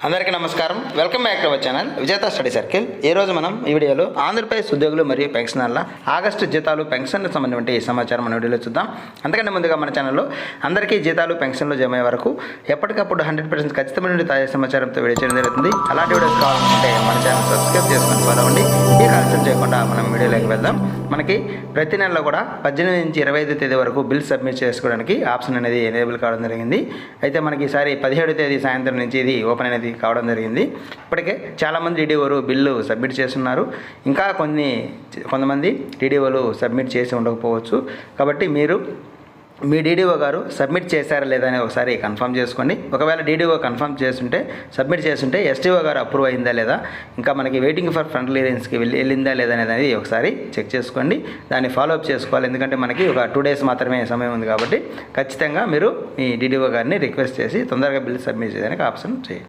అందరికీ నమస్కారం. Welcome back to our channel విజేత స్టడీ సర్కిల్. ఈరోజు మనం ఈ వీడియోలో ఆంధ్రప్రదేశ్ ఉద్యోగులు మరియు పెన్షనర్ల ఆగస్టు జీతాలు పెన్షన్లకు సంబంధించిన సమాచారం మన వీడియోలో చూద్దాం. అంతకంటే ముందుగా మన ఛానల్లో అందరికీ జీతాలు పెన్షన్లు జమ అయ్యే వరకు ఎప్పటికప్పుడు 100% ఖచ్చితమైన తాజా సమాచారంతో వీడియో చేయడం జరుగుతుంది. అలాంటి వీడియోస్ కావాలంటే మన ఛానల్ సబ్స్క్రైబ్ చేసుకొని ఫాలో అవ్వండి. ఈ కాన్సెప్ట్ చేయకుండా మనం వీడియోలోకి వెళ్దాం. మనకి ప్రతి నెలలో కూడా 18 నుంచి 25 తేదీ వరకు బిల్ సబ్మిట్ చేసుకోవడానికి ఆప్షన్ అనేది ఎనేబుల్ కావడం జరిగింది. అయితే మనకి ఈసారి 17 తేదీ సాయంత్రం నుంచి ఇది ఓపెన్ అనేది కావడం జరిగింది. ఇప్పటికే చాలామంది డీడీఓలు బిల్లు సబ్మిట్ చేస్తున్నారు. ఇంకా కొంతమంది డీడీఓలు సబ్మిట్ చేసి ఉండకపోవచ్చు. కాబట్టి మీరు మీ డీడీఓ గారు సబ్మిట్ చేశారా లేదా అని ఒకసారి కన్ఫర్మ్ చేసుకోండి. ఒకవేళ డీడీఓ సబ్మిట్ చేస్తుంటే ఎస్టీఓ గారు అప్రూవ్ అయిందా లేదా, ఇంకా మనకి వెయిటింగ్ ఫర్ ఫ్రంట్ క్లియరెన్స్కి వెళ్ళిందా లేదా అనేది ఒకసారి చెక్ చేసుకోండి. దాన్ని ఫాలోఅప్ చేసుకోవాలి. ఎందుకంటే మనకి ఒక 2 days మాత్రమే సమయం ఉంది. కాబట్టి ఖచ్చితంగా మీరు మీ డీడీఓ గారిని రిక్వెస్ట్ చేసి తొందరగా బిల్ సబ్మిట్ చేయడానికి ఆప్షన్ చేయండి.